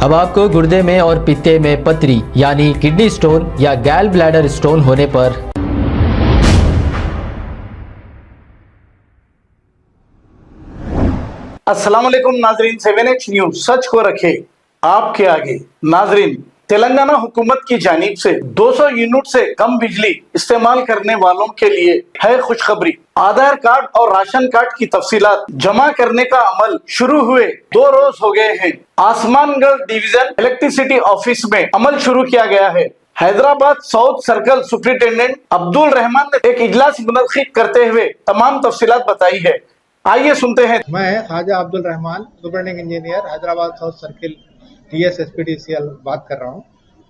अब आपको गुर्दे में और पित्ते में पथरी यानी किडनी स्टोन या गैल ब्लैडर स्टोन होने पर अस्सलाम वालेकुम नाजरीन, 7H न्यूज सच को रखे आपके आगे। नाजरीन, तेलंगाना हुकूमत की जानिब से 200 यूनिट से कम बिजली इस्तेमाल करने वालों के लिए है खुशखबरी। आधार कार्ड और राशन कार्ड की तफसीलात जमा करने का अमल शुरू हुए 2 रोज हो गए हैं। आसमानगढ़ डिवीजन इलेक्ट्रिसिटी ऑफिस में अमल शुरू किया गया है। Hyderabad south circle superintendent Abdul Rahman ने एक इजलास मुनक्किद करते हुए तमाम तफसीलात बताई है। आइए सुनते हैं। मैं Khwaja Abdul Rahman, superintending engineer, Hyderabad south circle TSSPDCL बात कर रहा हूँ।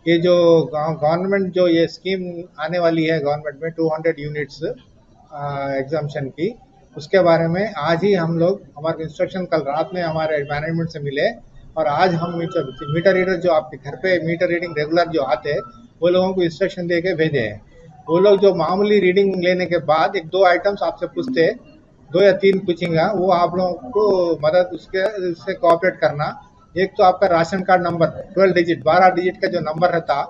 ये जो गवर्नमेंट जो ये स्कीम आने वाली है गवर्नमेंट में 200 यूनिट्स एग्जाम्पशन की, उसके बारे में आज ही हम लोग हमारे इंस्ट्रक्शन कल रात में हमारे मैनेजमेंट से मिले और आज हम मीटर रीडर जो आपके घर पे मीटर रीडिंग रेगुलर जो आते हैं वो लोगों को इंस्ट्रक्शन दे के भेजे हैं। वो लोग जो मामूली रीडिंग लेने के बाद 1-2 आइटम्स आपसे पूछते हैं, 2 या 3 पूछेंगे, वो आप लोगों को मदद उससे कोऑपरेट करना। एक तो आपका राशन कार्ड नंबर 12 डिजिट का जो नंबर रहता,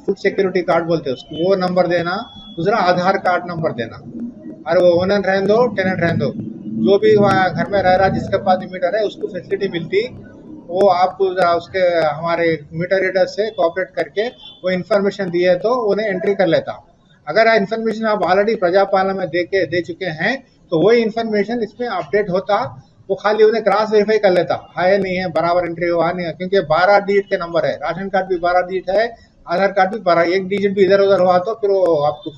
फूड सिक्योरिटी कार्ड बोलते हैं उसको, वो नंबर देना। दूसरा आधार कार्ड नंबर देना। और वो ओनर रहने दो, टेनेंट रहने दो, जो भी वहाँ घर में रह रहा जिसके पास मीटर है उसको फैसिलिटी मिलती, वो आपको उसके हमारे मीटर रीडर से कोऑपरेट करके वो इन्फॉर्मेशन दिए तो उन्हें एंट्री कर लेता। अगर इन्फॉर्मेशन आप ऑलरेडी प्रजापालन में दे चुके हैं तो वही इन्फॉर्मेशन इसमें अपडेट होता, वो खाली उन्हें क्रॉस वेरीफाई कर लेता है नहीं है, बराबर एंट्री हुआ नहीं है, क्योंकि 12 डिजिट के नंबर है। राशन कार्ड भी 12 डिजिट है, आधार कार्ड भी 12, 1 डिजिट भी इधर उधर हुआ तो फिर वो आपको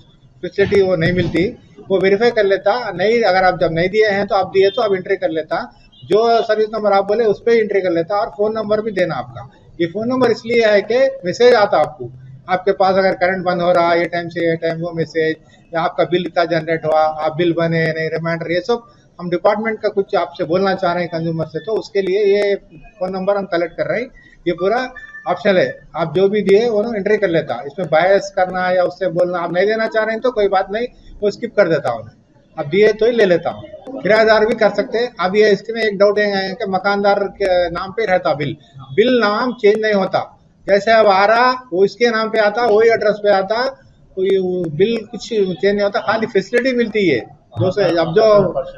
फैसिलिटी वो नहीं मिलती। वो वेरीफाई कर लेता नहीं, अगर आप जब नहीं दिए हैं तो आप दिए तो आप एंट्री कर लेता, जो सर्विस नंबर आप बोले उस पर एंट्री कर लेता। और फोन नंबर भी देना आपका। ये फोन नंबर इसलिए है कि मैसेज आता आपको, आपके पास अगर करंट बंद हो रहा ये टाइम से ये टाइम, वो मैसेज, या आपका बिल इतना जनरेट हुआ, आप बिल बने नहीं, रिमाइंडर, ये सब हम डिपार्टमेंट का कुछ आपसे बोलना चाह रहे हैं कंज्यूमर से, तो उसके लिए ये फोन नंबर हम कलेक्ट कर रहे हैं। ये पूरा ऑप्शन है, आप जो भी दिए वो एंट्री कर लेता। इसमें बायस करना या उससे बोलना, आप नहीं देना चाह रहे हैं तो कोई बात नहीं, वो स्किप कर देता हूँ। अब दिए तो ही ले लेता हूँ। किराएदार भी कर सकते हैं। अब ये इसमें एक डाउट है कि मकानदार के नाम पे रहता बिल नाम चेंज नहीं होता। जैसे अब आ रहा वो इसके नाम पे आता, वही एड्रेस पे आता, कोई बिल कुछ चेंज नहीं होता, खाली फैसिलिटी मिलती है। अब जो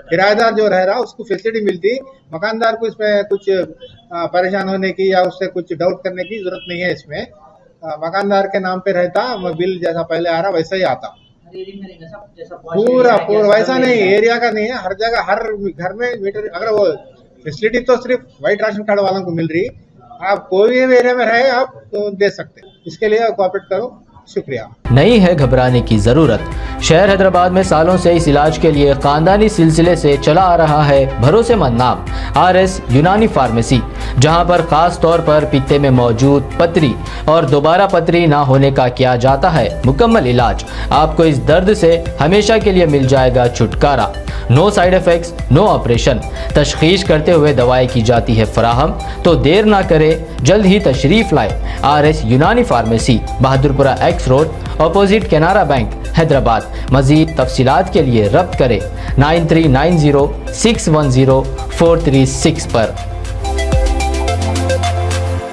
किराएदार जो रह रहा उसको फैसिलिटी मिलती, मकानदार को इसमें कुछ परेशान होने की या उससे कुछ डाउट करने की जरूरत नहीं है। इसमें मकानदार के नाम पे रहता, बिल जैसा पहले आ रहा वैसा ही आता। पूरा वैसा नहीं, एरिया का नहीं है, हर जगह हर घर में मीटर। अगर वो फैसिलिटी तो सिर्फ व्हाइट राशन कार्ड वालों को मिल रही, आप कोई भी एरिया में रहे आप तो दे सकते। इसके लिए कोऑपरेट करो। शुक्रिया। नहीं है घबराने की जरूरत। शहर हैदराबाद में सालों से इस इलाज के लिए खानदानी सिलसिले से चला आ रहा है भरोसेमंद नाम RS यूनानी फार्मेसी, जहां पर खास तौर पर पित्ते में मौजूद पथरी और दोबारा पथरी ना होने का किया जाता है मुकम्मल इलाज। आपको इस दर्द से हमेशा के लिए मिल जाएगा छुटकारा। No side effects, no operation. तशखीस करते हुए दवाएं की जाती है फराहम, तो देर ना करे, जल्द ही तशरीफ लाए। RS Unani pharmacy, Bahadurpura X road, opposite Canara bank, Hyderabad. मजीद तफसीलात के लिए रब्त करें 9390610436 पर।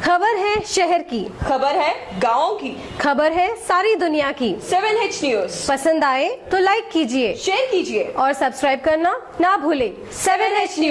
खबर है शहर की, खबर है गाँव की, खबर है सारी दुनिया की। 7H न्यूज पसंद आए तो लाइक कीजिए, शेयर कीजिए और सब्सक्राइब करना ना भूलें। 7H news.